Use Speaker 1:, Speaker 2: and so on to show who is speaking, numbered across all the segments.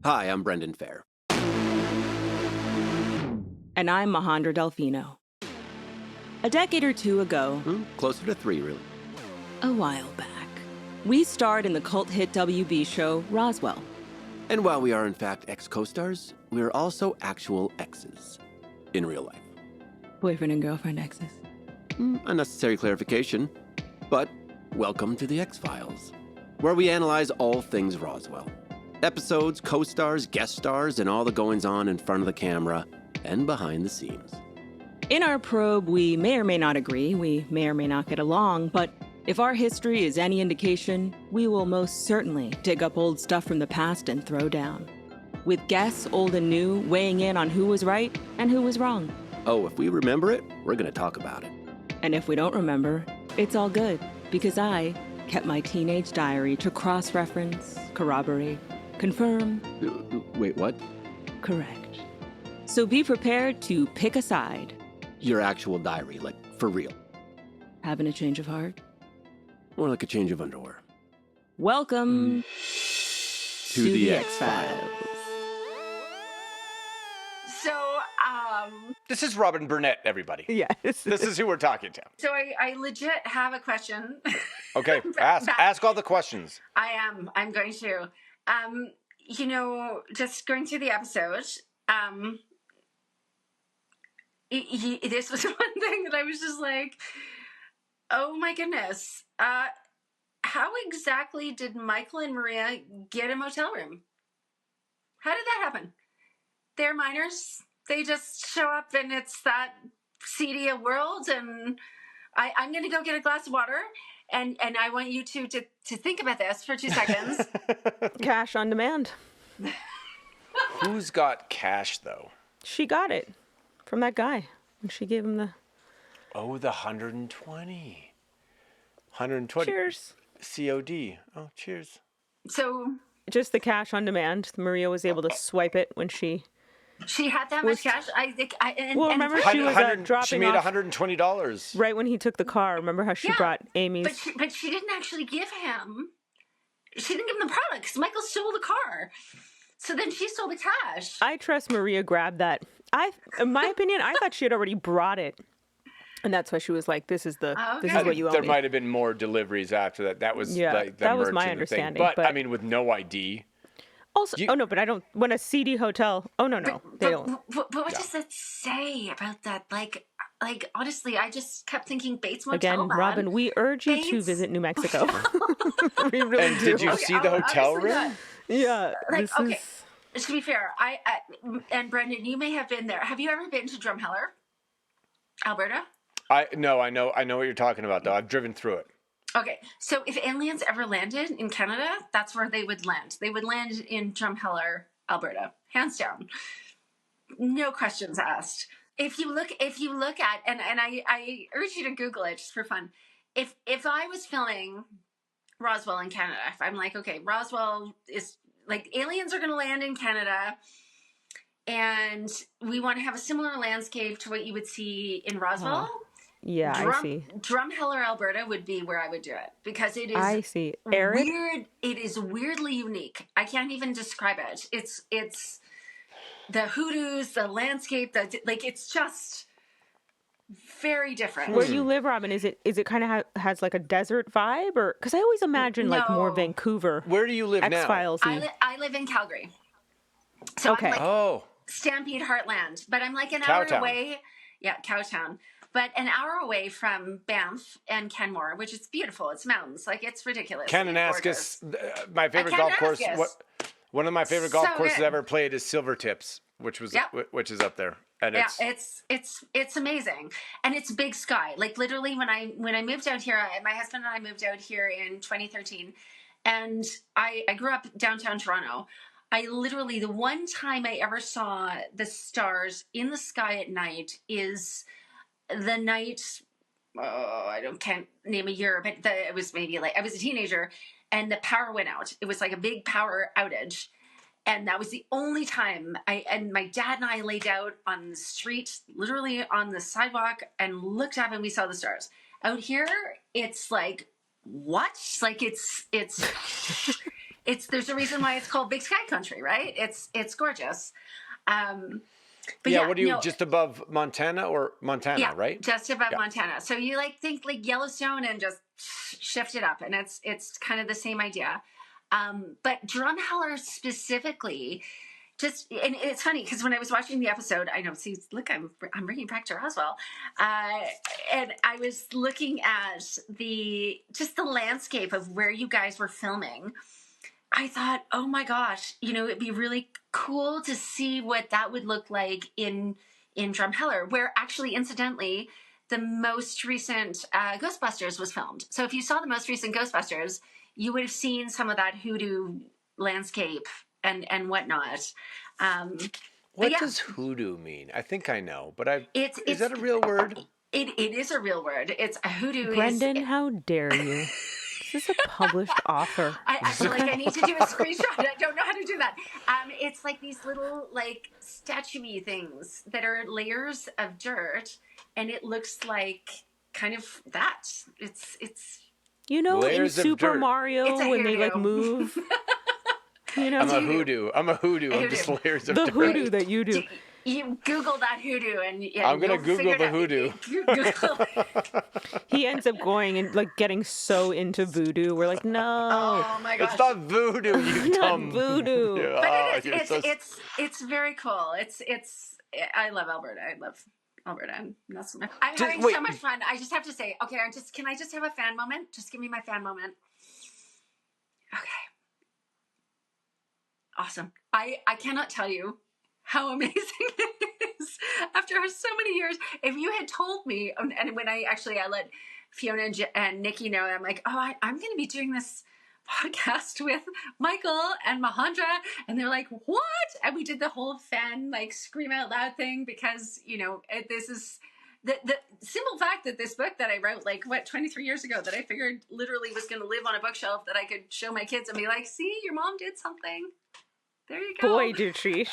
Speaker 1: Hi, I'm Brendan Fehr.
Speaker 2: And I'm Majandra Delfino. A decade or two ago,
Speaker 1: Closer to 3, really.
Speaker 2: a while back, we starred in the cult hit WB show Roswell.
Speaker 1: And while we are in fact ex-co-stars, we are also actual exes. In real life.
Speaker 2: Boyfriend and girlfriend exes.
Speaker 1: Unnecessary clarification. But welcome to the X-Files, where we analyze all things Roswell. Episodes, co-stars, guest stars, and all the goings-on in front of the camera and behind the scenes.
Speaker 2: In our probe, we may or may not agree, we may or may not get along, but if our history is any indication, we will most certainly dig up old stuff from the past and throw down. With guests, old and new, weighing in on who was right and who was wrong.
Speaker 1: Oh, if we remember it, we're going to talk about it.
Speaker 2: And if we don't remember, it's all good, because I kept my teenage diary to cross-reference, corroborate, confirm.
Speaker 1: Wait, what?
Speaker 2: Correct. So be prepared to pick a side.
Speaker 1: Your actual diary, like, for real.
Speaker 2: Having a change of heart?
Speaker 1: More like a change of underwear.
Speaker 2: Welcome
Speaker 1: To the X-Files.
Speaker 3: So,
Speaker 4: This is Robyn Burnett, everybody.
Speaker 2: Yes.
Speaker 4: This is who we're talking to.
Speaker 3: so I legit have a question.
Speaker 4: Okay, ask all the questions.
Speaker 3: I'm going to. Just going through the episode, this was one thing that I was just like, oh my goodness. How exactly did Michael and Maria get a motel room? How did that happen? They're minors. They just show up and it's that seedy a world, and I'm going to go get a glass of water, and I want you to think about this for 2 seconds.
Speaker 2: Cash on demand.
Speaker 4: Who's got cash, though?
Speaker 2: She got it from that guy when she gave him the...
Speaker 4: Oh, the 120. 120.
Speaker 2: Cheers.
Speaker 4: COD. Oh, cheers.
Speaker 3: So
Speaker 2: Just the cash on demand. Maria was able to swipe it when she...
Speaker 3: she had that much cash. I think.
Speaker 2: Remember she was dropping
Speaker 4: She made
Speaker 2: off
Speaker 4: $120.
Speaker 2: right when he took the car. Remember how she brought Amy's...
Speaker 3: But she didn't actually give him. She didn't give him the product because Michael stole the car. So then she stole the cash.
Speaker 2: I trust Maria grabbed that. In my opinion, I thought she had already brought it. And that's why she was like, this is what you owe
Speaker 4: There
Speaker 2: me.
Speaker 4: might have been more deliveries after that. That was
Speaker 2: that was my understanding.
Speaker 4: But I mean, with no ID.
Speaker 2: Also, but I don't, when a seedy hotel, they don't.
Speaker 3: But what does that say about that? Like honestly, I just kept thinking Bates Motel.
Speaker 2: Again,
Speaker 3: man.
Speaker 2: Robyn, we urge you to visit New Mexico. We really
Speaker 4: And
Speaker 2: do.
Speaker 4: did you see the hotel room?
Speaker 2: Yeah.
Speaker 3: To be fair, and Brendan, you may have been there. Have you ever been to Drumheller, Alberta?
Speaker 4: I know what you're talking about, though. I've driven through it.
Speaker 3: Okay, so if aliens ever landed in Canada, that's where they would land. They would land in Drumheller, Alberta, hands down, no questions asked. If you look at, and I urge you to Google it just for fun. If I was filming Roswell in Canada, if I'm like, okay, Roswell is like aliens are going to land in Canada, and we want to have a similar landscape to what you would see in Roswell.
Speaker 2: Yeah, I see.
Speaker 3: Drumheller, Alberta would be where I would do it because it is. I
Speaker 2: see. Eric?
Speaker 3: Weird. It is weirdly unique. I can't even describe it. It's the hoodoos, the landscape, it's just very different.
Speaker 2: Where you live, Robyn, is it kind of has like a desert vibe, or because I always imagine like more Vancouver.
Speaker 4: Where do you live now?
Speaker 2: X-Files-y.
Speaker 3: I live in Calgary. So
Speaker 2: okay.
Speaker 3: I'm Stampede Heartland, but I'm like an hour away. Yeah, Cowtown. But an hour away from Banff and Kenmore, which is beautiful. It's mountains. Like, it's ridiculous.
Speaker 4: Kananaskis, my favorite golf course. One of my favorite golf courses I ever played is Silvertips, which is up there. And
Speaker 3: it's amazing. And it's big sky. Like, literally, when I moved out here, my husband and I moved out here in 2013. And I grew up downtown Toronto. I literally, the one time I ever saw the stars in the sky at night is the night, can't name a year, but it was maybe like, I was a teenager and the power went out. It was like a big power outage. And that was the only time my dad and I laid out on the street, literally on the sidewalk, and looked up and we saw the stars. Out here, it's like, what? Like it's There's a reason why it's called Big Sky Country, right? It's gorgeous.
Speaker 4: Just above Montana right?
Speaker 3: Just above Montana. So you think Yellowstone and just shift it up, and it's kind of the same idea. But Drumheller specifically, and it's funny because when I was watching the episode, I know, see, look, I'm bringing back to Roswell, and I was looking at the landscape of where you guys were filming. I thought, oh my gosh, it'd be really cool to see what that would look like in Drumheller, where actually, incidentally, the most recent Ghostbusters was filmed. So if you saw the most recent Ghostbusters, you would have seen some of that hoodoo landscape and whatnot.
Speaker 4: What does hoodoo mean? I think I know, but is that a real word?
Speaker 3: It is a real word. It's a hoodoo.
Speaker 2: Brendan, how dare you? Is this a published author?
Speaker 3: I feel like I need to do a screenshot. I don't know how to do that. It's like these little statue-y things that are layers of dirt, and it looks like kind of that. It's
Speaker 2: in Super Mario when they move.
Speaker 3: I'm
Speaker 4: a hoodoo. I'm just layers of dirt.
Speaker 2: The hoodoo that you do.
Speaker 3: You Google that hoodoo, and
Speaker 4: I'm gonna Google the hoodoo.
Speaker 2: He ends up going and getting so into voodoo. We're like, no,
Speaker 3: oh my gosh,
Speaker 4: it's not voodoo, you dumb
Speaker 2: voodoo.
Speaker 3: But it's very cool. I love Alberta. I love Alberta. I'm having so much fun. I just have to say, okay, can I just have a fan moment? Just give me my fan moment. Okay, awesome. I cannot tell you how amazing it is after so many years. If you had told me, and when I let Fiona and Nikki know, I'm like, oh, I'm going to be doing this podcast with Michael and Majandra, and they're like, what? And we did the whole fan scream out loud thing because this is the simple fact that this book that I wrote 23 years ago that I figured literally was going to live on a bookshelf that I could show my kids and be like, see, your mom did something. There you go.
Speaker 2: Boy, did she.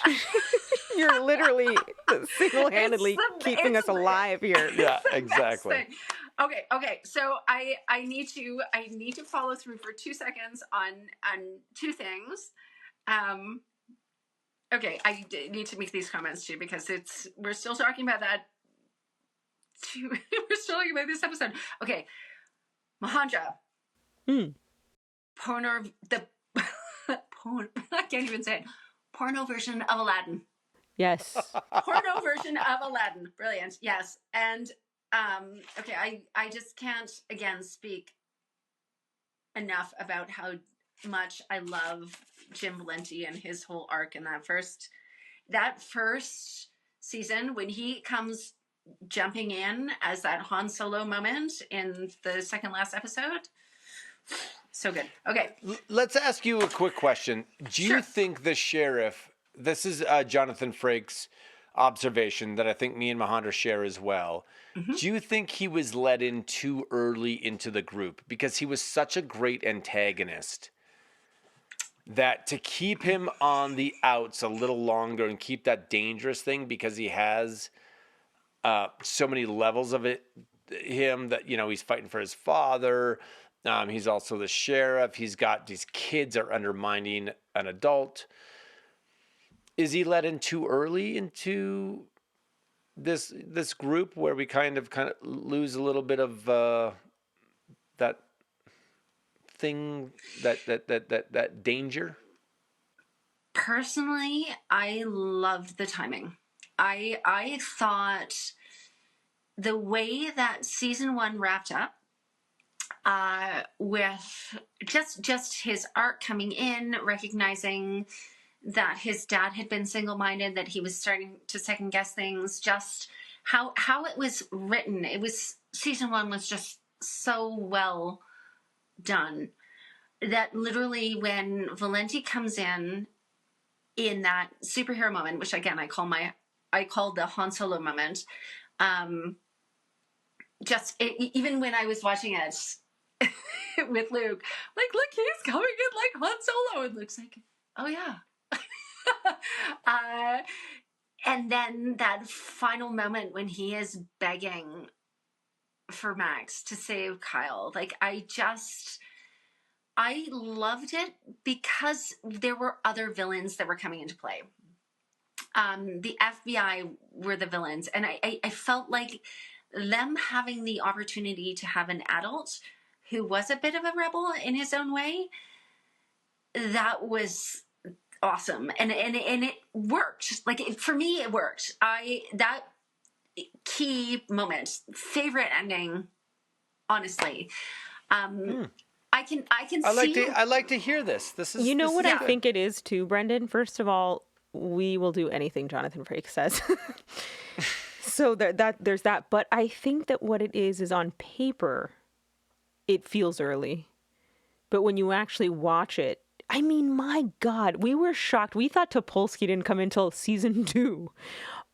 Speaker 2: You're literally single-handedly keeping us alive here.
Speaker 4: Yeah, exactly.
Speaker 3: Okay. So I need to follow through for 2 seconds on two things. Okay, I need to make these comments too because we're still talking about that. We're still talking about this episode. Okay, Majandra. I can't even say it. Porno version of Aladdin.
Speaker 2: Yes.
Speaker 3: Porno version of Aladdin. Brilliant. Yes. And okay, I just can't again speak enough about how much I love Jim Valenti and his whole arc in that first season when he comes jumping in as that Han Solo moment in the second last episode. So good. Okay.
Speaker 4: Let's ask you a quick question. Do you think the sheriff, this is Jonathan Frakes' observation that I think me and Majandra share as well. Mm-hmm. Do you think he was let in too early into the group? Because he was such a great antagonist that to keep him on the outs a little longer and keep that dangerous thing because he has so many levels of him that, he's fighting for his father. He's also the sheriff. He's got these kids that are undermining an adult. Is he let in too early into this group where we kind of lose a little bit of that thing, that danger?
Speaker 3: Personally, I loved the timing. I thought the way that season 1 wrapped up, with just his arc coming in, recognizing that his dad had been single-minded, that he was starting to second guess things, just how it was written. Season 1 was just so well done that literally when Valenti comes in that superhero moment, which again I call the Han Solo moment, even when I was watching it with Luke, look, he's coming in like Han Solo, and Luke's like, oh yeah. And then that final moment when he is begging for Max to save Kyle, I loved it because there were other villains that were coming into play. The FBI were the villains, and I felt like them having the opportunity to have an adult who was a bit of a rebel in his own way, that was awesome, and it worked. Like, for me, it worked. That key moment, favorite ending, honestly. I can see.
Speaker 4: I like to hear this. This is
Speaker 5: what
Speaker 4: is
Speaker 5: I
Speaker 4: good.
Speaker 5: think it is too, Brendan? First of all, we will do anything Jonathan Frakes says. So there's that. But I think that what it is on paper, it feels early. But when you actually watch it, I mean, my God, we were shocked. We thought Topolsky didn't come until season 2.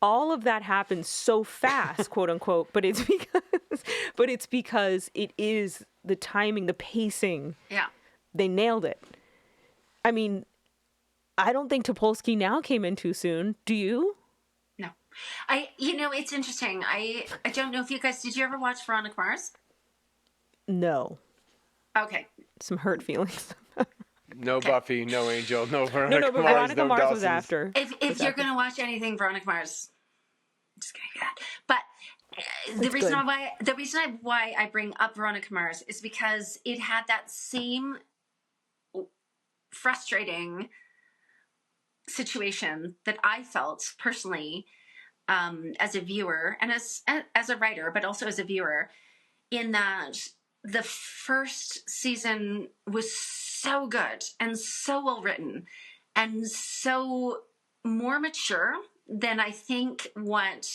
Speaker 5: All of that happens so fast, quote unquote. But it's because it is the timing, the pacing.
Speaker 3: Yeah.
Speaker 5: They nailed it. I mean, I don't think Topolsky now came in too soon. Do you?
Speaker 3: No. It's interesting. I don't know if you guys, did you ever watch Veronica Mars?
Speaker 5: No.
Speaker 3: Okay.
Speaker 5: Some hurt feelings.
Speaker 4: No Buffy, no Angel, no Veronica
Speaker 5: No, but
Speaker 4: Mars,
Speaker 5: Veronica
Speaker 4: no
Speaker 5: Mars
Speaker 4: Dawson's.
Speaker 5: was after.
Speaker 3: If you're going to watch anything Veronica Mars, I'm just going to do that. But the reason why I bring up Veronica Mars is because it had that same frustrating situation that I felt personally as a viewer and as a writer, but also as a viewer, in that the first season was so good and so well written and so more mature than I think what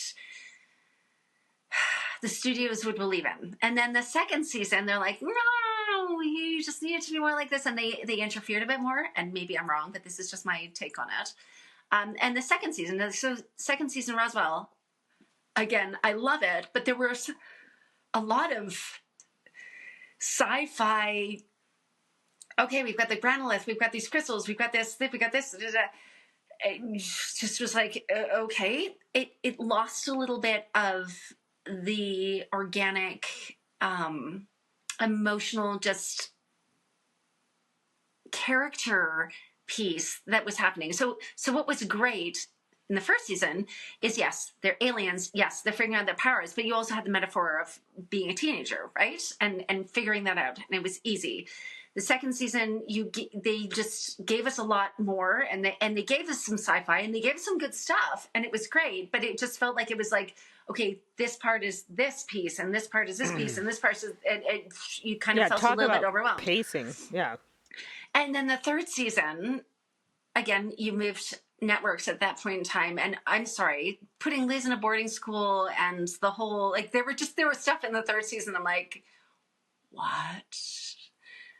Speaker 3: the studios would believe in. And then the second season, they're like, no, you just need it to be more like this. And they interfered a bit more. And maybe I'm wrong, but this is just my take on it. And the second season, Roswell, again, I love it, but there was a lot of sci-fi. Okay, we've got the granolith, we've got these crystals, we've got this. It just was like, okay. It lost a little bit of the organic, emotional, just character piece that was happening. So what was great in the first season is, yes, they're aliens. Yes, they're figuring out their powers, but you also had the metaphor of being a teenager, right? And figuring that out. And it was easy. The second season, they just gave us a lot more, and they gave us some sci-fi, and they gave us some good stuff, and it was great. But it just felt like it was like, okay, this part is this piece, and this part is this piece, and this part is. You kind of felt a little bit overwhelmed.
Speaker 5: Pacing, yeah.
Speaker 3: And then the third season, again, you moved networks at that point in time, and I'm sorry, putting Liz in a boarding school and the whole there was stuff in the third season. I'm like, what?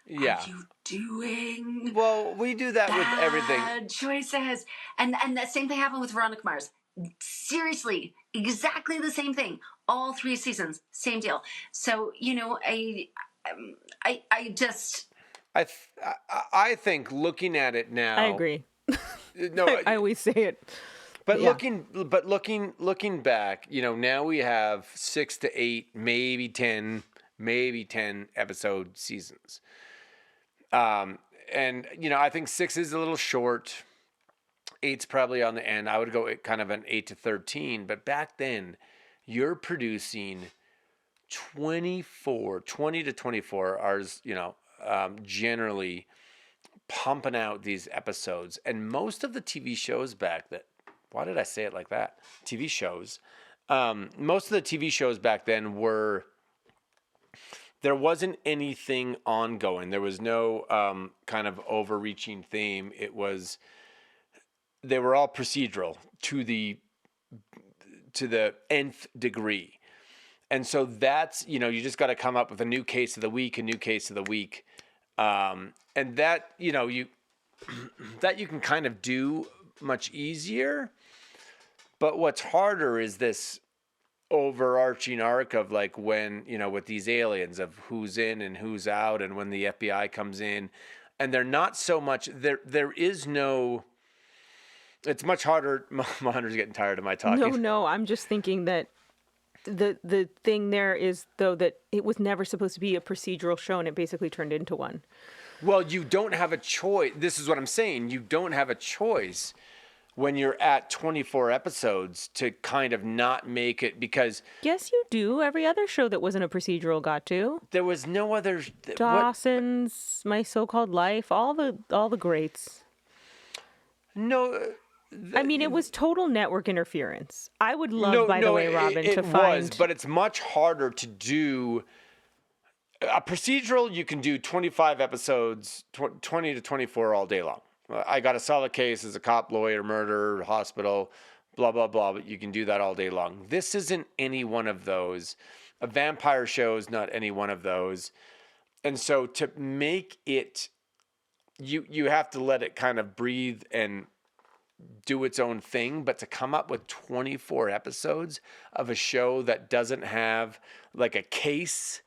Speaker 4: Yeah.
Speaker 3: Are you doing?
Speaker 4: Well, we do that with everything.
Speaker 3: Bad choices. And that same thing happened with Veronica Mars. Seriously, exactly the same thing. All 3 seasons, same deal. So, I
Speaker 4: think looking at it now,
Speaker 5: I agree.
Speaker 4: No,
Speaker 5: I always say it.
Speaker 4: But
Speaker 5: yeah.
Speaker 4: looking back, now we have 6 to 8, maybe 10 episode seasons. And I think 6 is a little short. 8's probably on the end. I would go kind of an 8 to 13. But back then, you're producing 20 to 24 hours, generally pumping out these episodes. And most of the TV shows why did I say it like that? TV shows. Most of the TV shows back then there wasn't anything ongoing. There was no kind of overreaching theme. They were all procedural to the nth degree. And so that's, you just got to come up with a new case of the week. And that, that you can kind of do much easier. But what's harder is this overarching arc of when, with these aliens, of who's in and who's out, and when the FBI comes in, and they're not so much there is no. It's much harder. Mahandra's getting tired of my talking.
Speaker 5: No, I'm just thinking that the thing there is, though, that it was never supposed to be a procedural show, and it basically turned into one.
Speaker 4: Well, you don't have a choice. This is what I'm saying. You don't have a choice when you're at 24 episodes to kind of not make it, because
Speaker 5: Yes, you do. Every other show that wasn't a procedural got to.
Speaker 4: there was no other.
Speaker 5: Dawson's, My So-Called Life, all the greats.
Speaker 4: No.
Speaker 5: I mean, it was total network interference. I would love, by the way, Robyn,
Speaker 4: it
Speaker 5: to find.
Speaker 4: was, but it's much harder to do. A procedural, you can do 25 episodes, 20 to 24 all day long. I got a solid case as a cop, lawyer, murder, hospital, blah, blah, blah, but you can do that all day long. This isn't any one of those. A vampire show is not any one of those. And so to make it, you have to let it kind of breathe and do its own thing, but to come up with 24 episodes of a show that doesn't have like a case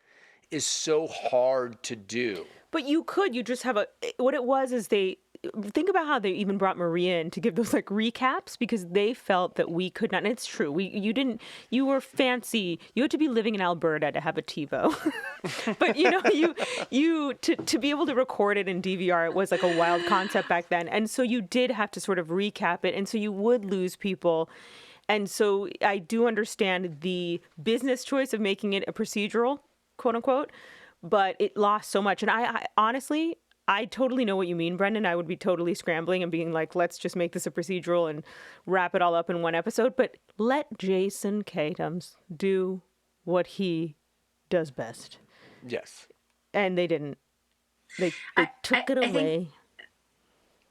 Speaker 4: is so hard to do.
Speaker 5: But you just have what it was is think about how they even brought Maria in to give those like recaps, because they felt that we could not, and it's true. You were fancy. You had to be living in Alberta to have a TiVo. But you to be able to record it in DVR, it was like a wild concept back then. And so you did have to sort of recap it. And so you would lose people. And so I do understand the business choice of making it a procedural, quote unquote, but it lost so much. And I honestly, I totally know what you mean, Brendan. I would be totally scrambling and being like, let's just make this a procedural and wrap it all up in one episode. But let Jason Katims do what he does best.
Speaker 4: Yes.
Speaker 5: And they didn't. They took it away.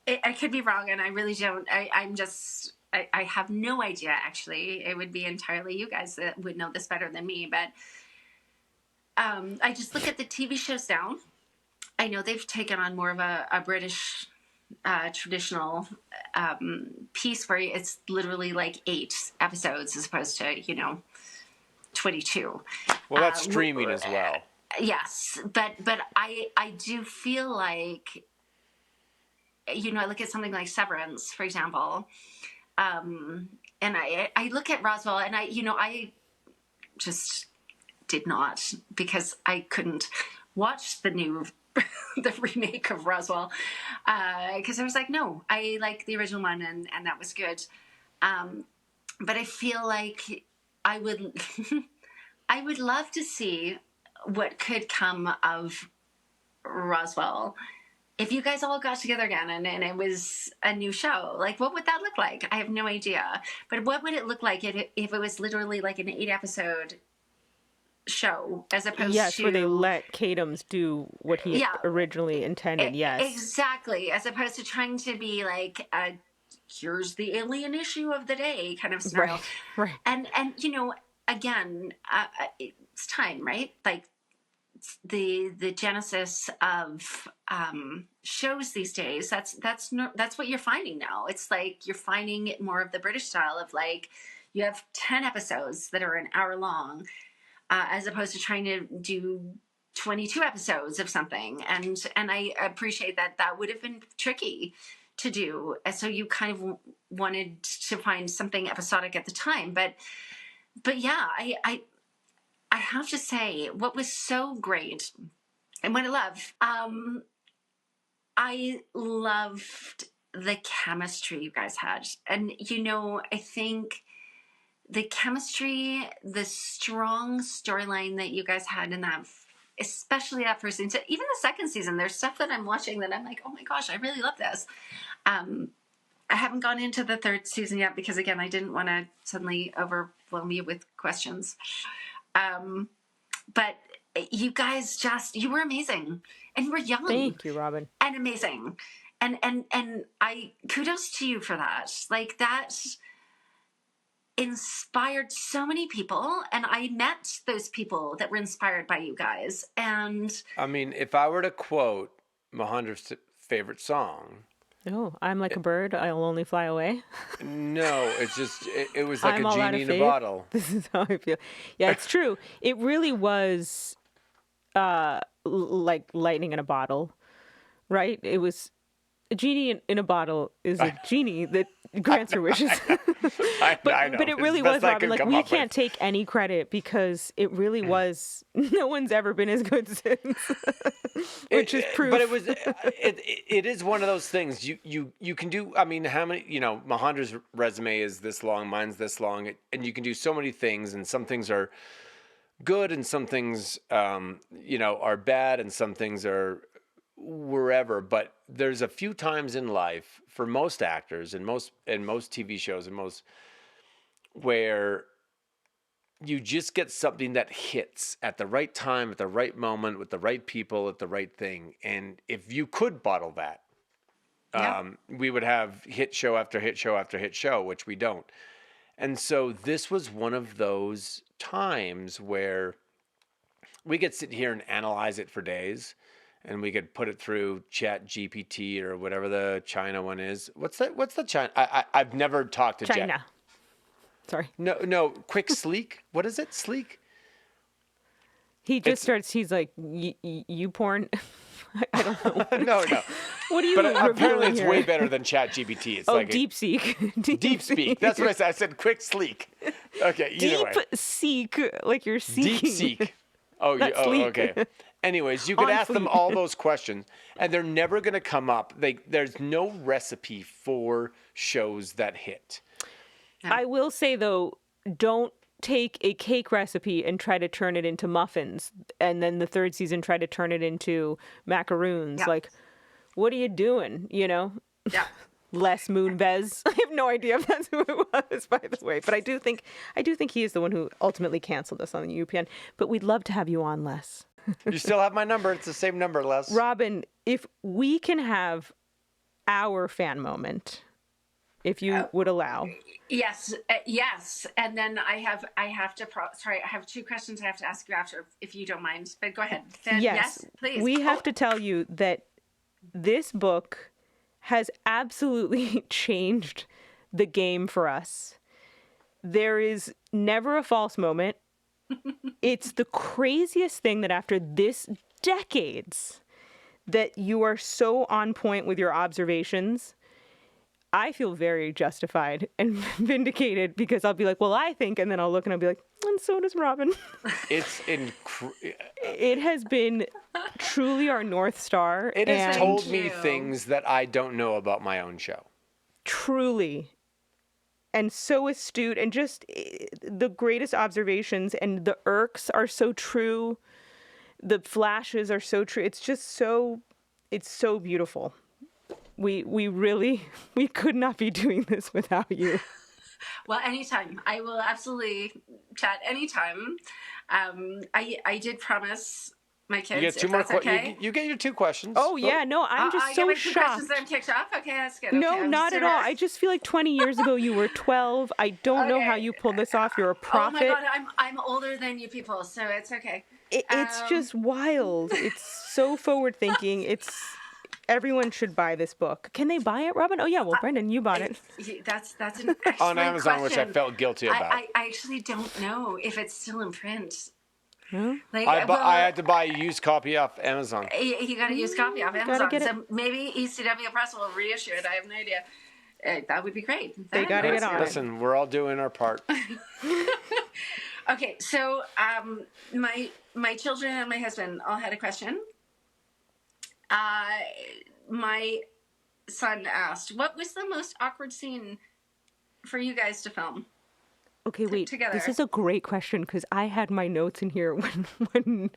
Speaker 3: I could be wrong, and I really don't. I have no idea, actually. It would be entirely you guys that would know this better than me. But I just look at the TV shows now. I know they've taken on more of a British traditional piece where it's literally like 8 episodes as opposed to, 22.
Speaker 4: Well, that's streaming as well.
Speaker 3: Yes, but I do feel like, I look at something like Severance, for example, and I look at Roswell, and I just did not, because I couldn't watch the remake of Roswell, because I was like, no, I like the original one, and that was good. But I feel like I would I would love to see what could come of Roswell if you guys all got together again and it was a new show. Like, what would that look like? I have no idea. But what would it look like if it was literally like an 8-episode show, as opposed to...
Speaker 5: where they let Katims do what he originally intended, yes.
Speaker 3: Exactly, as opposed to trying to be like, here's the alien issue of the day kind of scenario.
Speaker 5: Right.
Speaker 3: And again, it's time, right? Like, the genesis of shows these days, that's what you're finding now. It's like you're finding more of the British style of, like, you have 10 episodes that are an hour long, as opposed to trying to do 22 episodes of something. And I appreciate that would have been tricky to do. So you kind of wanted to find something episodic at the time. But yeah, I have to say, what was so great and what I loved the chemistry you guys had. And, I think the chemistry, the strong storyline that you guys had in that, especially that first season, even the second season, there's stuff that I'm watching that I'm like, oh my gosh, I really love this. I haven't gone into the third season yet because, again, I didn't want to suddenly overwhelm you with questions. But you guys you were amazing, and you were young.
Speaker 5: Thank you, Robyn.
Speaker 3: And amazing. And I kudos to you for that. Like, that inspired so many people, and I met those people that were inspired by you guys. And
Speaker 4: I mean, if I were to quote Majandra's favorite song,
Speaker 5: oh, I'm like a bird, I'll only fly away.
Speaker 4: No, it's just it was like
Speaker 5: I'm
Speaker 4: a genie in a bottle.
Speaker 5: This is how I feel. Yeah, it's true. It really was like lightning in a bottle, right? It was a genie in a bottle is a genie that grants her wishes.
Speaker 4: I know.
Speaker 5: But it really
Speaker 4: It's the
Speaker 5: was,
Speaker 4: best I
Speaker 5: Robyn.
Speaker 4: could
Speaker 5: Like,
Speaker 4: come
Speaker 5: we
Speaker 4: up
Speaker 5: can't
Speaker 4: with.
Speaker 5: take any credit because it really was. No one's ever been as good since, which is proof.
Speaker 4: But it is one of those things you can do. I mean, how many? Mahandra's resume is this long, mine's this long, and you can do so many things, and some things are good, and some things are bad, and some things are wherever. But there's a few times in life for most actors and most TV shows and most where you just get something that hits at the right time, at the right moment, with the right people, at the right thing. And if you could bottle that, we would have hit show after hit show after hit show, which we don't. And so this was one of those times where we could sit here and analyze it for days, and we could put it through Chat GPT or whatever the China one is. What's the China? I've never talked to
Speaker 5: China. Sorry.
Speaker 4: No, Quick Sleek. What is it? Sleek?
Speaker 5: He just starts. He's like, you porn. I don't know.
Speaker 4: No.
Speaker 5: What are you?
Speaker 4: But apparently,
Speaker 5: reviewing
Speaker 4: it's
Speaker 5: here?
Speaker 4: way better than Chat GPT. It's like
Speaker 5: DeepSeek.
Speaker 4: Deep Speak. That's what I said. I said Quick Sleek. Okay, either way.
Speaker 5: Deep seek, like you're seeking.
Speaker 4: Deep Seek. Oh,
Speaker 5: Not sleek.
Speaker 4: okay. Anyways, you could
Speaker 5: On
Speaker 4: ask them
Speaker 5: fleek.
Speaker 4: all those questions, and they're never going to come up. There's no recipe for shows that hit.
Speaker 5: I will say though, don't take a cake recipe and try to turn it into muffins, and then the third season try to turn it into macaroons.
Speaker 3: Yeah.
Speaker 5: Like, what are you doing?
Speaker 3: Yeah.
Speaker 5: Les Moonves. I have no idea if that's who it was, by the way. But I do think he is the one who ultimately canceled us on the UPN. But we'd love to have you on, Les.
Speaker 4: You still have my number. It's the same number, Les.
Speaker 5: Robyn, if we can have our fan moment, if you would allow.
Speaker 3: Yes. And then I have two questions I have to ask you after, if you don't mind. But go ahead. Then, yes, please.
Speaker 5: We have to tell you that this book has absolutely changed the game for us. There is never a false moment. It's the craziest thing that after this decades that you are so on point with your observations. I feel very justified and vindicated because I'll be like, well, I think, and then I'll look and I'll be like, and so does Robyn. It has been truly our North Star.
Speaker 4: It has
Speaker 5: and
Speaker 4: told me things that I don't know about my own show.
Speaker 5: Truly. And so astute, and just the greatest observations, and the irks are so true. The flashes are so true. It's just it's so beautiful. We could not be doing this without you.
Speaker 3: Well, anytime. I will absolutely chat anytime. I did promise my kids.
Speaker 4: You get two more
Speaker 3: okay.
Speaker 4: You get your two questions.
Speaker 5: Oh yeah, no, I'm just
Speaker 3: I
Speaker 5: so
Speaker 3: get my two
Speaker 5: shocked.
Speaker 3: questions that I'm kicked off. Okay, that's good.
Speaker 5: No,
Speaker 3: okay,
Speaker 5: not at all. I just feel like 20 years ago you were 12. I don't know how you pulled this off. You're a prophet.
Speaker 3: Oh my God, I'm older than you people, so it's okay.
Speaker 5: It's just wild. It's so forward thinking. Everyone should buy this book. Can they buy it, Robyn? Oh yeah, well, Brendan, you bought it.
Speaker 3: That's an excellent
Speaker 4: on Amazon,
Speaker 3: question.
Speaker 4: which I felt guilty about.
Speaker 3: I actually don't know if it's still in print.
Speaker 5: Huh?
Speaker 3: Like,
Speaker 4: I had to buy a used copy off Amazon.
Speaker 3: You got a used copy off
Speaker 5: Gotta
Speaker 3: Amazon,
Speaker 5: get it.
Speaker 3: so maybe ECW Press will reissue it. I have no idea. That would be great.
Speaker 5: They gotta get on it.
Speaker 4: Listen, we're all doing our part.
Speaker 3: Okay, so my children and my husband all had a question. My son asked, what was the most awkward scene for you guys to film?
Speaker 5: Okay, wait.
Speaker 3: Together.
Speaker 5: This is a great question because I had my notes in here when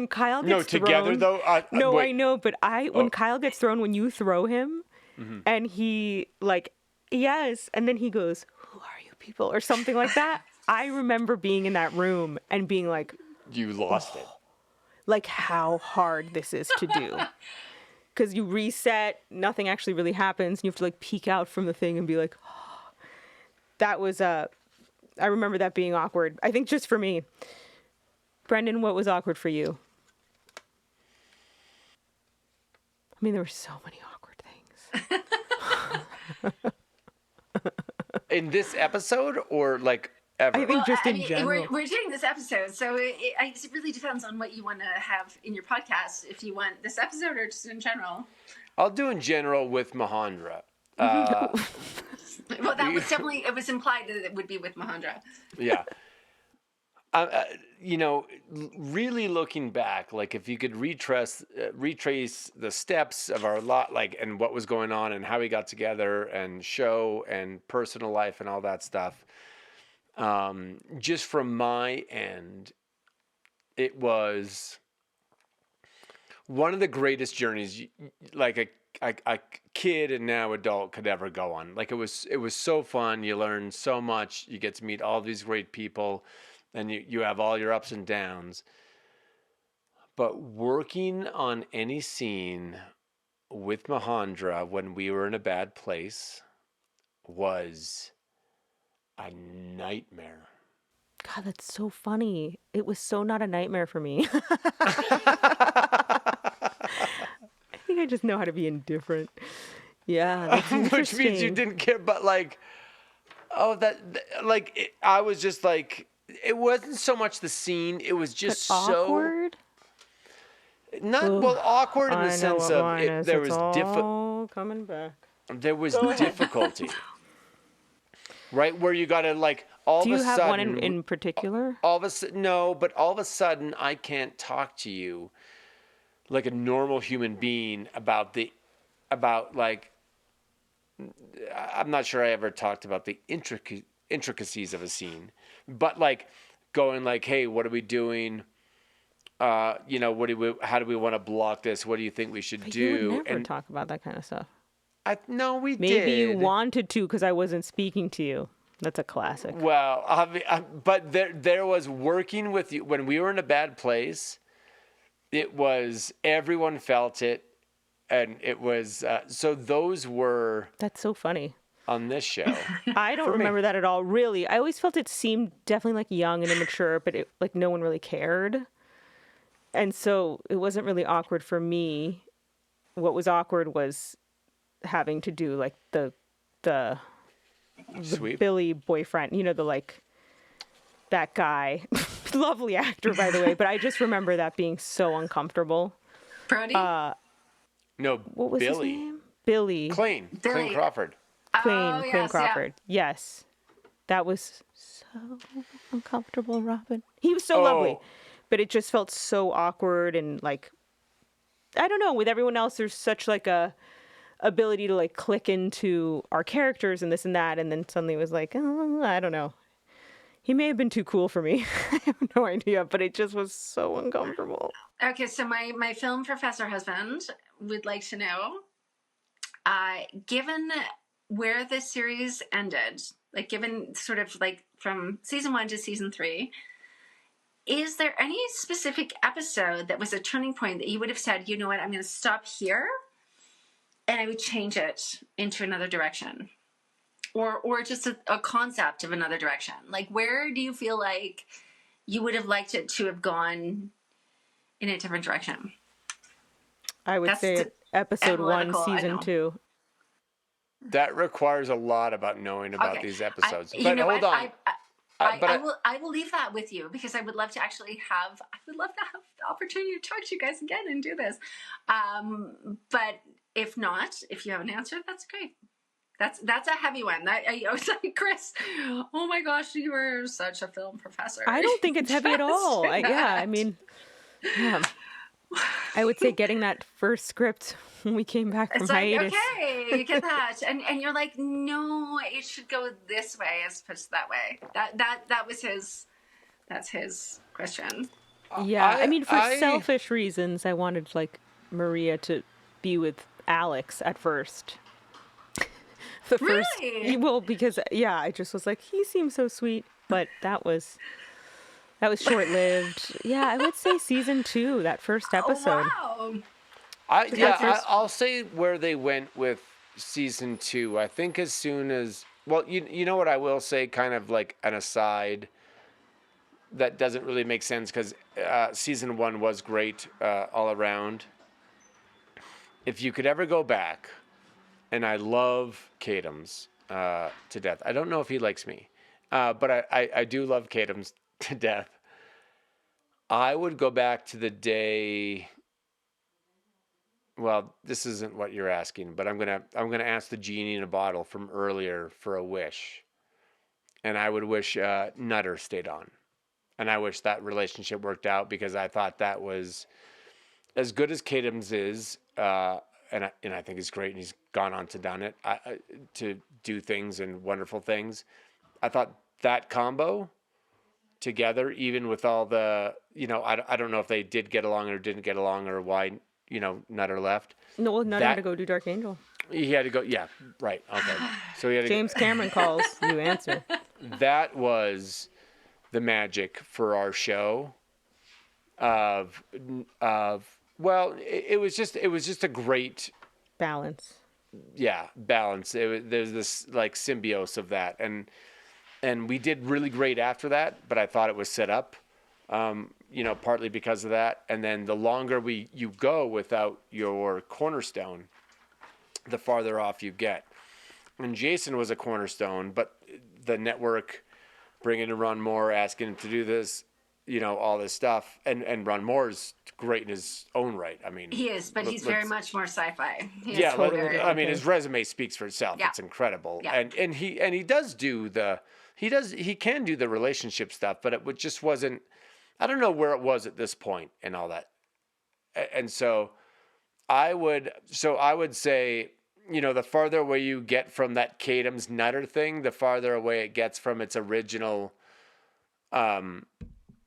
Speaker 5: Kyle gets thrown.
Speaker 4: together though.
Speaker 5: No,
Speaker 4: wait.
Speaker 5: I know, but when Kyle gets thrown, when you throw him, and he yes, and then he goes, "Who are you people?" or something like that. I remember being in that room and being like,
Speaker 4: You lost it.
Speaker 5: like how hard this is to do. Because you reset, nothing actually really happens, and you have to peek out from the thing and be like, oh. That was I remember that being awkward. I think just for me. Brendan, what was awkward for you? I mean, there were so many awkward things.
Speaker 4: In this episode or ever?
Speaker 5: I think just in general.
Speaker 3: We're doing this episode, so it really depends on what you want to have in your podcast. If you want this episode or just in general.
Speaker 4: I'll do in general with Majandra.
Speaker 3: Well, that was definitely, it was implied that it would be with Majandra.
Speaker 4: Yeah. Really looking back, like if you could retrace the steps of our lot, like, and what was going on and how we got together and show and personal life and all that stuff. Just from my end, it was one of the greatest journeys like a kid and now adult could ever go on. Like it was so fun. You learn so much. You get to meet all these great people. And you have all your ups and downs. But working on any scene with Majandra when we were in a bad place was a nightmare.
Speaker 5: God, that's so funny. It was so not a nightmare for me. I think I just know how to be indifferent. Yeah, that's
Speaker 4: Which means you didn't care, but like, I was just like, it wasn't so much the scene. It was just
Speaker 5: but awkward.
Speaker 4: Awkward in the sense of there was
Speaker 5: coming back.
Speaker 4: There was difficulty, right? Where you got to like all
Speaker 5: Do
Speaker 4: of a
Speaker 5: you have
Speaker 4: sudden.
Speaker 5: one in particular?
Speaker 4: All of a sudden, no, but all of a sudden, I can't talk to you like a normal human being about like. I'm not sure I ever talked about the intricacies of a scene, but like going like, hey, what are we doing? How do we want to block this? What do you think we should do?
Speaker 5: You would never talk about that kind of stuff.
Speaker 4: No, we did.
Speaker 5: Maybe you wanted to because I wasn't speaking to you. That's a classic.
Speaker 4: Well, but there was working with you when we were in a bad place. It was everyone felt it, and it was so those were.
Speaker 5: That's so funny.
Speaker 4: On this show.
Speaker 5: I don't remember that at all, really. I always felt it seemed definitely like young and immature, but like no one really cared. And so it wasn't really awkward for me. What was awkward was having to do like the Billy boyfriend, that guy. Lovely actor, by the way, but I just remember that being so uncomfortable.
Speaker 3: Brody?
Speaker 4: No,
Speaker 5: what was
Speaker 4: Billy.
Speaker 5: his name? Billy.
Speaker 4: Clayne Crawford.
Speaker 5: Clayne Crawford. Yeah. Yes. That was so uncomfortable, Robyn. He was so lovely, but it just felt so awkward and like, I don't know, with everyone else, there's such like a ability to like click into our characters and this and that. And then suddenly it was like, oh, I don't know. He may have been too cool for me. I have no idea, but it just was so uncomfortable.
Speaker 3: Okay. So my film professor husband would like to know, given where this series ended, like given sort of like from season 1 to season 3, is there any specific episode that was a turning point that you would have said, you know what, I'm going to stop here and I would change it into another direction? Or just a concept of another direction? Like, where do you feel like you would have liked it to have gone in a different direction?
Speaker 5: I would say episode 1, season 2.
Speaker 3: That
Speaker 4: requires a lot about knowing about these episodes. But hold on.
Speaker 3: I will leave that with you because I would love to have the opportunity to talk to you guys again and do this. But if not, if you have an answer, that's great. That's a heavy one. I was like, Chris, oh my gosh, you were such a film professor.
Speaker 5: I don't think it's heavy at all. I would say getting that first script when we came back from hiatus.
Speaker 3: Okay, you get that, and you're like, no, it should go this way as opposed to that way. That was his. That's his question.
Speaker 5: Yeah, for selfish reasons, I wanted like Maria to be with Alex at first.
Speaker 3: Really?
Speaker 5: Well, because I just was like, he seems so sweet, but that was short-lived. Yeah, I would say season 2, that first episode.
Speaker 3: Oh, wow.
Speaker 4: I'll say where they went with season 2. I think as soon as, well, you know what I will say, kind of like an aside that doesn't really make sense because season 1 was great all around. If you could ever go back, and I love Kadams to death. I don't know if he likes me, but I do love Kadams to death. I would go back to the day Well, this isn't what you're asking, but I'm gonna ask the genie in a bottle from earlier for a wish, and I would wish Nutter stayed on, and I wish that relationship worked out because I thought that was as good as Kadam's is, and I think he's great, and he's gone on to done it to do things and wonderful things. I thought that combo together, even with all the, I don't know if they did get along or didn't get along or why, Nutter left.
Speaker 5: No, well, Nutter had to go do Dark Angel.
Speaker 4: He had to go. Yeah, right. Okay. So he had to
Speaker 5: James Cameron calls, you answer.
Speaker 4: That was the magic for our show. Well, it was just a great
Speaker 5: balance.
Speaker 4: Yeah, balance. There's this like symbiosis of that, and we did really great after that. But I thought it was set up, partly because of that. And then the longer you go without your cornerstone, the farther off you get. And Jason was a cornerstone, but the network bringing in Ron Moore, asking him to do this, all this stuff, and Ron Moore is great in his own right. I mean,
Speaker 3: he is, but he's very much more sci-fi.
Speaker 4: Yeah, totally. I mean, his resume speaks for itself. Yeah. It's incredible,
Speaker 3: yeah.
Speaker 4: and he does do he can do the relationship stuff, but it just wasn't. I don't know where it was at this point and all that, and so I would say, the farther away you get from that Kadam's Nutter thing, the farther away it gets from its original.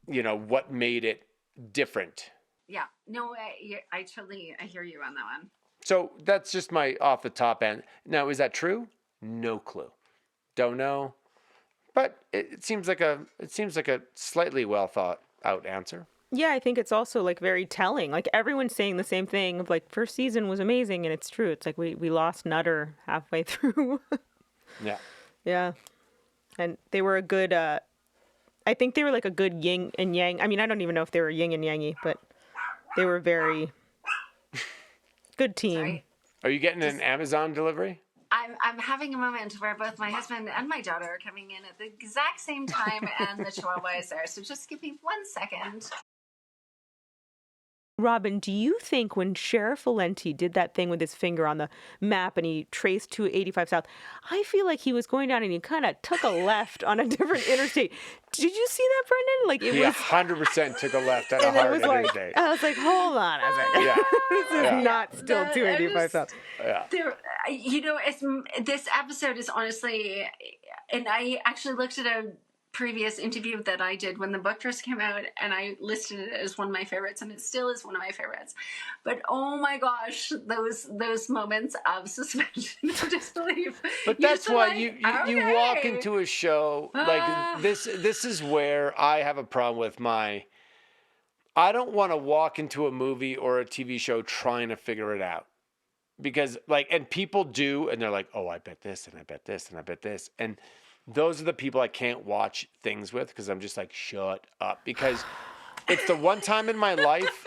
Speaker 4: What made it different.
Speaker 3: Yeah. No, I hear you on that one.
Speaker 4: So that's just my off the top end. Now, is that true? No clue. Don't know. But it seems like a slightly well thought out answer.
Speaker 5: Yeah, I think it's also like very telling. Like everyone's saying the same thing of like first season was amazing, and it's true. It's like we lost Nutter halfway through.
Speaker 4: Yeah.
Speaker 5: Yeah. And they were a good I think they were like a good yin and yang. I mean, I don't even know if they were yin and yangy, but they were very good team. Sorry.
Speaker 4: Are you getting an Amazon delivery?
Speaker 3: I'm having a moment where both my husband and my daughter are coming in at the exact same time, and the Chihuahua is there. So just give me 1 second.
Speaker 5: Robyn, do you think when Sheriff Valenti did that thing with his finger on the map and he traced 285 South, I feel like he was going down and he kind of took a left on a different interstate. Did you see that, Brendan? Like
Speaker 4: he 100% took a left on a hard interstate.
Speaker 5: I was like, hold on a second.
Speaker 4: Yeah.
Speaker 5: This is not still 285 South.
Speaker 3: Yeah. This episode is honestly, and I actually looked at a previous interview that I did when the book first came out, and I listed it as one of my favorites, and it still is one of my favorites. But oh my gosh, those moments of suspension of disbelief.
Speaker 4: But that's why you walk into a show like this. This is where I have a problem with I don't want to walk into a movie or a TV show trying to figure it out. Because and people do, and they're like, oh, I bet this, and I bet this, and I bet this. And those are the people I can't watch things with because I'm just like, shut up. Because it's the one time in my life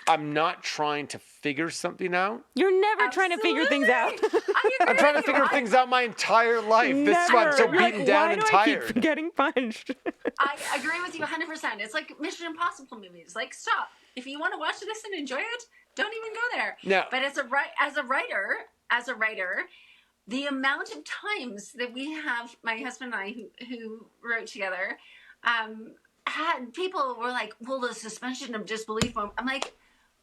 Speaker 4: I'm not trying to figure something out.
Speaker 5: You're never trying to figure things out.
Speaker 4: I'm trying to figure things out my entire life.
Speaker 5: Never.
Speaker 4: This is why I'm so beaten down and tired.
Speaker 5: I keep getting punched.
Speaker 3: I agree with you 100%. It's like Mission Impossible movies. Like, stop. If you want to watch this and enjoy it, don't even go there.
Speaker 4: No.
Speaker 3: But as a writer, the amount of times that we have, my husband and I, who wrote together, had people were like, well, the suspension of disbelief. I'm like,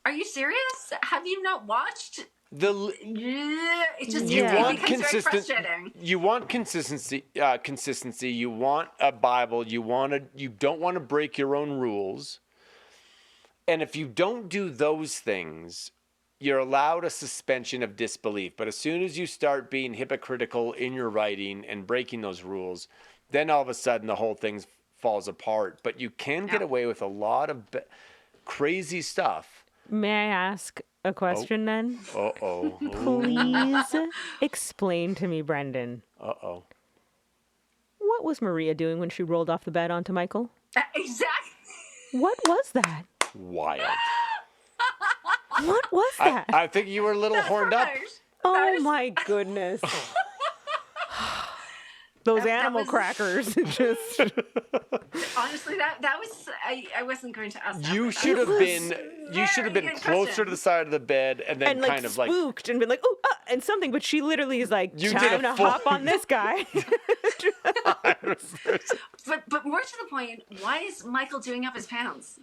Speaker 3: are you serious? Have you not watched? It's just it becomes very frustrating.
Speaker 4: You want consistency. You want a Bible. You don't want to break your own rules. And if you don't do those things, you're allowed a suspension of disbelief. But as soon as you start being hypocritical in your writing and breaking those rules, then all of a sudden the whole thing falls apart. But you can get away with a lot of crazy stuff.
Speaker 5: May I ask a question then?
Speaker 4: Uh-oh.
Speaker 5: Please explain to me, Brendan.
Speaker 4: Uh-oh.
Speaker 5: What was Maria doing when she rolled off the bed onto Michael?
Speaker 3: Exactly.
Speaker 5: What was that?
Speaker 4: Wild.
Speaker 5: What was that?
Speaker 4: I think you were a little horned up.
Speaker 5: Oh my goodness. Those
Speaker 3: That
Speaker 5: animal
Speaker 3: was-
Speaker 5: crackers. Just
Speaker 3: Honestly, that was I wasn't going to ask. That,
Speaker 4: You
Speaker 3: but that
Speaker 4: should have
Speaker 3: was
Speaker 4: been
Speaker 3: very good
Speaker 4: closer
Speaker 3: question.
Speaker 4: to the side of the bed and then
Speaker 5: and like
Speaker 4: kind of like
Speaker 5: spooked and been like, oh, and something. But she literally is like,
Speaker 4: You did
Speaker 5: time
Speaker 4: a
Speaker 5: to
Speaker 4: full-
Speaker 5: hop on this guy.
Speaker 3: But more to the point, why is Michael doing up his pants?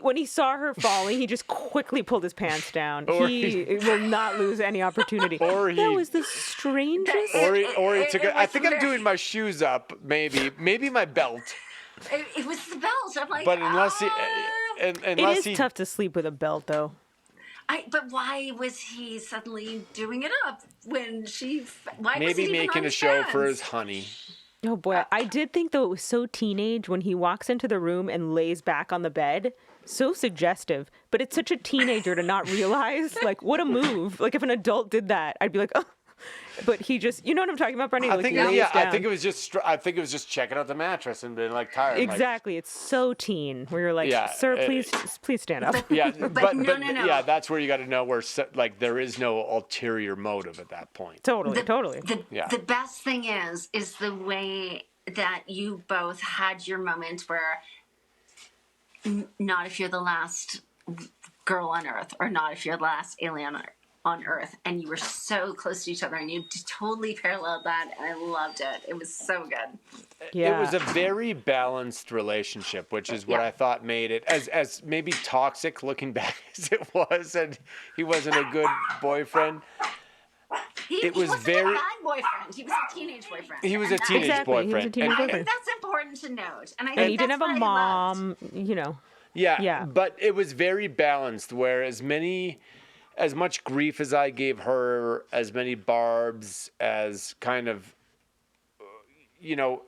Speaker 5: When he saw her falling, he just quickly pulled his pants down.
Speaker 4: Or
Speaker 5: He will not lose any opportunity.
Speaker 4: Or
Speaker 5: that
Speaker 4: he-
Speaker 5: was the strangest.
Speaker 4: or he took
Speaker 3: it
Speaker 4: I
Speaker 3: was
Speaker 4: think I'm
Speaker 3: very-
Speaker 4: doing my shoes up, maybe my belt.
Speaker 3: It was the belt. I'm like,
Speaker 4: But unless he
Speaker 5: It
Speaker 4: unless
Speaker 5: is
Speaker 4: he
Speaker 5: tough to sleep with a belt, though.
Speaker 3: But why was he suddenly doing it up when she? Why was
Speaker 4: maybe
Speaker 3: it even
Speaker 4: making
Speaker 3: on
Speaker 4: a
Speaker 3: his
Speaker 4: show
Speaker 3: pants?
Speaker 4: for his honey.
Speaker 5: Oh boy, I did think though it was so teenage when he walks into the room and lays back on the bed. So suggestive, but it's such a teenager to not realize. Like, what a move! Like, if an adult did that, I'd be like, oh. But he just, you know what I'm talking about, Brendan?
Speaker 4: I
Speaker 5: Like,
Speaker 4: think
Speaker 5: lays
Speaker 4: yeah, I
Speaker 5: down.
Speaker 4: think it was just checking out the mattress and being like tired. like-
Speaker 5: Exactly, it's so teen. Where you're like,
Speaker 4: Yeah,
Speaker 5: sir, please stand up.
Speaker 4: yeah, but
Speaker 3: no.
Speaker 4: yeah, that's where you got to know where like there is no ulterior motive at that point.
Speaker 5: Totally.
Speaker 4: Yeah.
Speaker 3: The best thing is the way that you both had your moment where not if you're the last girl on Earth or not if you're the last alien on Earth, and you were so close to each other and you totally paralleled that, and I loved it. It was so good.
Speaker 5: Yeah.
Speaker 4: It was a very balanced relationship, which is what
Speaker 3: Yeah.
Speaker 4: I thought made it as maybe toxic looking back as it was, and he wasn't a good boyfriend.
Speaker 3: He
Speaker 4: was
Speaker 3: wasn't
Speaker 4: very-
Speaker 3: a bad boyfriend. He was a teenage boyfriend.
Speaker 4: He was
Speaker 3: And
Speaker 4: a
Speaker 3: that-
Speaker 4: teenage
Speaker 5: Exactly, he was a
Speaker 4: boyfriend.
Speaker 5: teenage
Speaker 3: I
Speaker 5: boyfriend.
Speaker 3: think that's important to note. And I
Speaker 5: And
Speaker 3: think
Speaker 5: he didn't
Speaker 3: that's
Speaker 5: have a
Speaker 3: what I loved.
Speaker 5: mom, you know.
Speaker 4: Yeah, but it was very balanced. Where as much grief as I gave her, as many barbs as kind of, you know,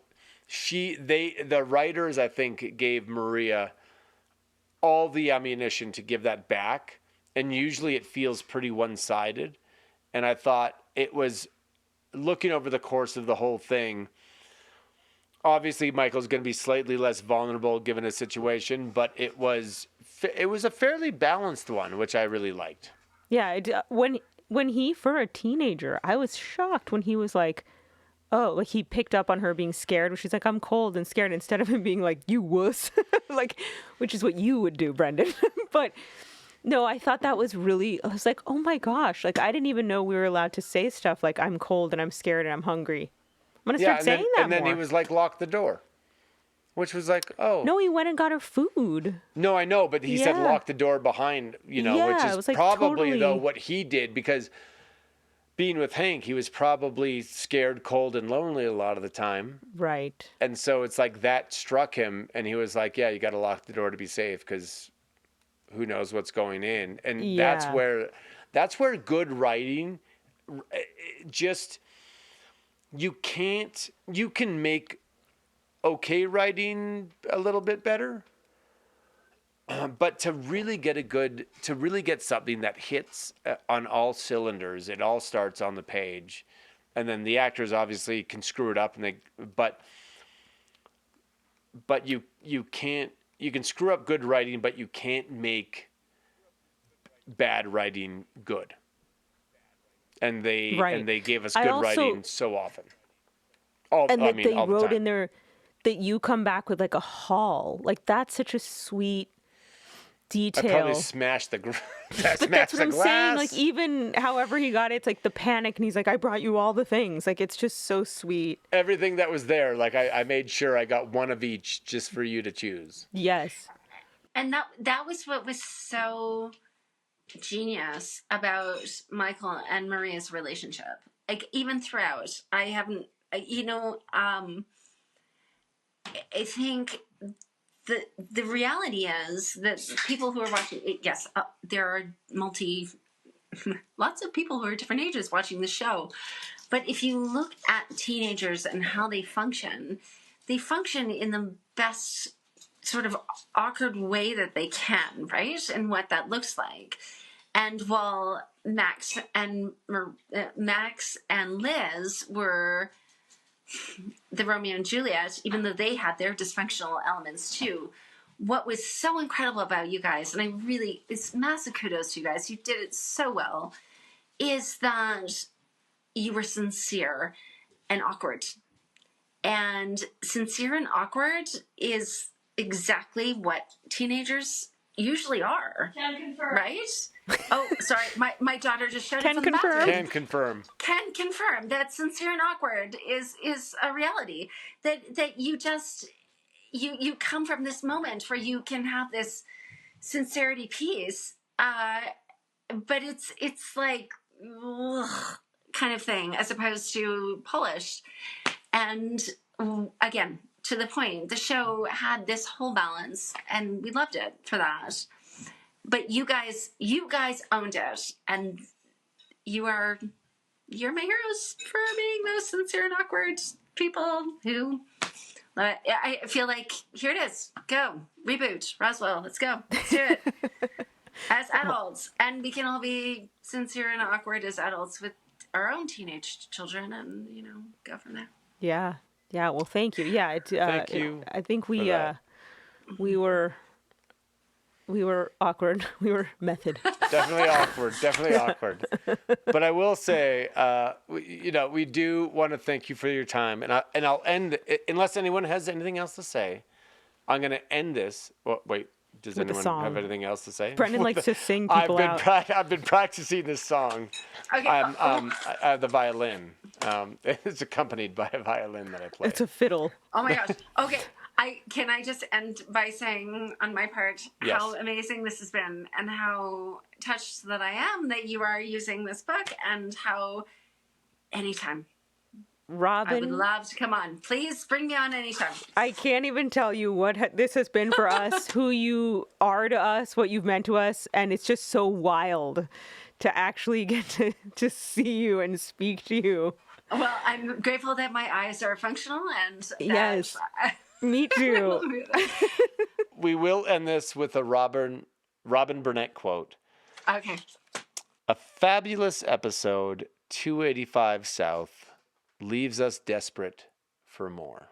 Speaker 4: the writers I think gave Maria all the ammunition to give that back, and usually it feels pretty one-sided. And I thought it was, looking over the course of the whole thing, obviously Michael's going to be slightly less vulnerable given his situation, but it was a fairly balanced one, which I really liked.
Speaker 5: Yeah, when he, for a teenager, I was shocked when he was like, oh, like he picked up on her being scared. When she's like, I'm cold and scared, instead of him being like, you wuss, like, which is what you would do, Brendan. But no, I thought that was really, I was like, oh my gosh, like I didn't even know we were allowed to say stuff like I'm cold and I'm scared and I'm hungry. I'm going to start saying that
Speaker 4: and then
Speaker 5: more.
Speaker 4: he was like, lock the door, which was like, oh.
Speaker 5: No, he went and got her food.
Speaker 4: No, I know, but he said
Speaker 5: Yeah.
Speaker 4: lock the door behind, which
Speaker 5: Yeah,
Speaker 4: is
Speaker 5: it was, like,
Speaker 4: probably, though,
Speaker 5: totally-
Speaker 4: what he did, because being with Hank, he was probably scared, cold, and lonely a lot of the time.
Speaker 5: Right.
Speaker 4: And so it's like that struck him, and he was like, yeah, you got to lock the door to be safe, because who knows what's going in. And
Speaker 5: Yeah.
Speaker 4: that's where good writing just, you can make okay writing a little bit better. But to really get something that hits on all cylinders, it all starts on the page, and then the actors obviously can screw it up, but you can screw up good writing, but you can't make bad writing good. And they gave us
Speaker 5: I
Speaker 4: good
Speaker 5: also-
Speaker 4: writing so often.
Speaker 5: And that they
Speaker 4: all the
Speaker 5: wrote
Speaker 4: time.
Speaker 5: in there that you come back with like a haul. Like that's such a sweet
Speaker 4: I
Speaker 5: detail.
Speaker 4: probably smashed the
Speaker 5: But
Speaker 4: smashed
Speaker 5: that's what
Speaker 4: the
Speaker 5: I'm
Speaker 4: glass.
Speaker 5: saying. Like even however he got it, it's like the panic, and he's like, "I brought you all the things." Like it's just so sweet.
Speaker 4: Everything that was there, like I made sure I got one of each just for you to choose.
Speaker 5: Yes.
Speaker 3: And that was what was so genius about Michael and Maria's relationship. Like even throughout, I think the reality is that people who are watching it, yes, there are lots of people who are different ages watching the show. But if you look at teenagers and how they function in the best sort of awkward way that they can, right? And what that looks like. And while Max and Liz were the Romeo and Juliet, even though they had their dysfunctional elements too, what was so incredible about you guys, and it's massive kudos to you guys, you did it so well, is that you were sincere and awkward. And sincere and awkward is exactly what teenagers usually are. Can confirm. Right? Oh, sorry. My daughter just showed
Speaker 5: Can
Speaker 3: up from the
Speaker 5: confirm.
Speaker 3: bathroom.
Speaker 4: Can confirm.
Speaker 3: Can confirm that sincere and awkward is a reality. That you just you come from this moment where you can have this sincerity piece, but it's like ugh, kind of thing as opposed to polished. And again, to the point, the show had this whole balance, and we loved it for that. But you guys owned it, and you're my heroes for being those sincere and awkward people who. I feel like here it is. Go reboot Roswell. Let's go. Let's do it as adults, and we can all be sincere and awkward as adults with our own teenage children, and go from there.
Speaker 5: Yeah. Well, thank you. Yeah.
Speaker 4: Thank you.
Speaker 5: I think we were awkward. We were method.
Speaker 4: Definitely awkward. But I will say, we do want to thank you for your time, and I'll end unless anyone has anything else to say. I'm going to end this. Well, wait, does
Speaker 5: With a
Speaker 4: anyone
Speaker 5: song.
Speaker 4: have anything else to say?
Speaker 5: Brendan likes to sing people out.
Speaker 4: I've been practicing this song.
Speaker 3: Okay.
Speaker 4: The violin. It's accompanied by a violin that I play.
Speaker 5: It's a fiddle.
Speaker 3: Oh my gosh. Okay. Can I just end by saying on my part
Speaker 4: Yes.
Speaker 3: how amazing this has been, and how touched that I am that you are using this book, and how anytime I would
Speaker 5: Robyn,
Speaker 3: love to come on. Please bring me on anytime.
Speaker 5: I can't even tell you what this has been for us, who you are to us, what you've meant to us, and it's just so wild to actually get to see you and speak to you.
Speaker 3: Well, I'm grateful that my eyes are functional, and
Speaker 5: Yes. Me too.
Speaker 4: We will end this with a Robyn Burnett quote.
Speaker 3: Okay.
Speaker 4: A fabulous episode, 285 South, leaves us desperate for more.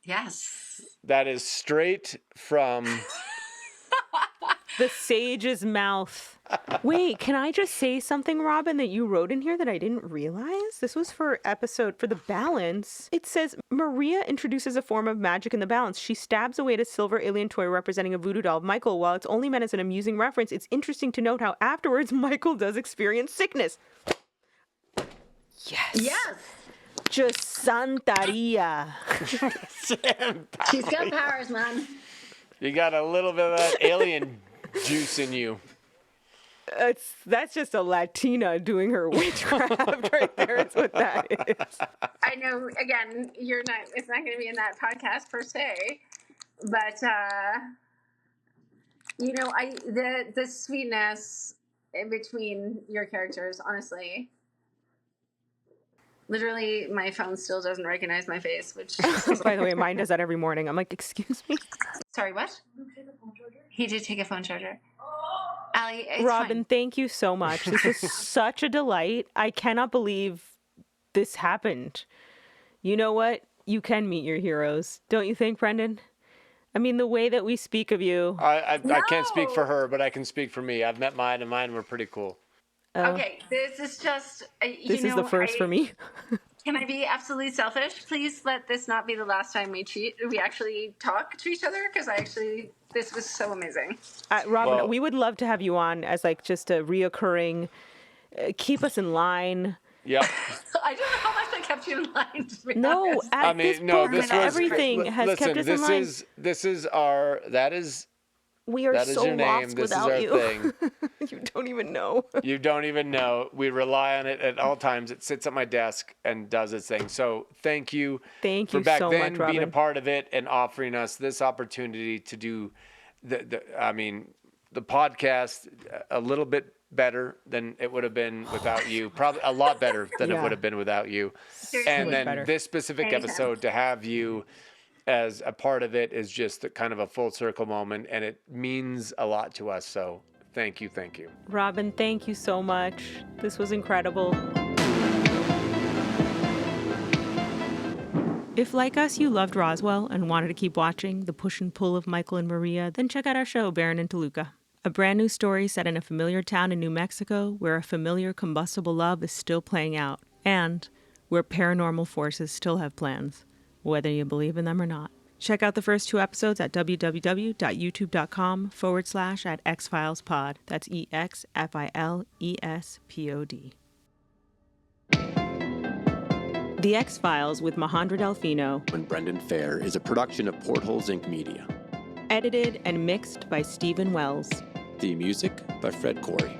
Speaker 3: Yes.
Speaker 4: That is straight from
Speaker 5: The sage's mouth. Wait, can I just say something, Robyn, that you wrote in here that I didn't realize? This was for the balance. It says, Maria introduces a form of magic in the balance. She stabs away at a silver alien toy representing a voodoo doll of Michael. While it's only meant as an amusing reference, it's interesting to note how afterwards Michael does experience sickness. Yes.
Speaker 3: Yes.
Speaker 5: Just Santeria.
Speaker 3: She's got powers, man.
Speaker 4: you got a little bit of that alien juice in you.
Speaker 5: That's just a Latina doing her witchcraft right there. It's what that is.
Speaker 3: I know, again, it's not going to be in that podcast per se, but, the sweetness in between your characters, honestly. Literally, my phone still doesn't recognize my face, which...
Speaker 5: By the way, mine does that every morning. I'm like, excuse me?
Speaker 3: Sorry, what? He did take a phone charger. Allie, it's
Speaker 5: Robyn,
Speaker 3: fine.
Speaker 5: thank you so much. This was such a delight. I cannot believe this happened. You know what? You can meet your heroes. Don't you think, Brendan? I mean, the way that we speak of you.
Speaker 4: I can't speak for her, but I can speak for me. I've met mine, and mine were pretty cool.
Speaker 3: Okay, this is just...
Speaker 5: This is the first for me.
Speaker 3: Can I be absolutely selfish? Please let this not be the last time we actually talk to each other, because this was so amazing.
Speaker 5: Robyn, we would love to have you on as like just a reoccurring, keep us in line.
Speaker 4: Yep.
Speaker 3: I don't know how much I kept you in line. To be
Speaker 5: No,
Speaker 3: honest.
Speaker 5: this book and everything has kept us in line. We are
Speaker 4: That is
Speaker 5: so
Speaker 4: your name.
Speaker 5: lost
Speaker 4: This is
Speaker 5: without
Speaker 4: our
Speaker 5: you.
Speaker 4: thing.
Speaker 5: You don't even know.
Speaker 4: You don't even know. We rely on it at all times. It sits at my desk and does its thing. So thank you.
Speaker 5: Thank
Speaker 4: for
Speaker 5: you
Speaker 4: back
Speaker 5: so
Speaker 4: then
Speaker 5: much,
Speaker 4: being a
Speaker 5: Robyn.
Speaker 4: part of it and offering us this opportunity to do the podcast a little bit better than it would have been without you. Probably a lot better than it
Speaker 5: Yeah.
Speaker 4: would have been without you.
Speaker 3: Seriously.
Speaker 4: And then
Speaker 5: better.
Speaker 4: this specific
Speaker 3: Anytime.
Speaker 4: episode, to have you as a part of it is just kind of a full circle moment, and it means a lot to us. So thank you.
Speaker 5: Robyn, thank you so much. This was incredible. If, like us, you loved Roswell and wanted to keep watching the push and pull of Michael and Maria, then check out our show, Baron and Toluca. A brand new story set in a familiar town in New Mexico where a familiar combustible love is still playing out, and
Speaker 2: where paranormal forces still have plans, whether you believe in them or not. Check out the first 2 episodes at www.youtube.com/@xfilespod. That's EXFILESPOD. The X-Files with Majandra Delfino
Speaker 1: And Brendan Fehr is a production of Portholes Inc. Media.
Speaker 2: edited and mixed by Stephen Wells.
Speaker 1: Theme music by Fred Corey.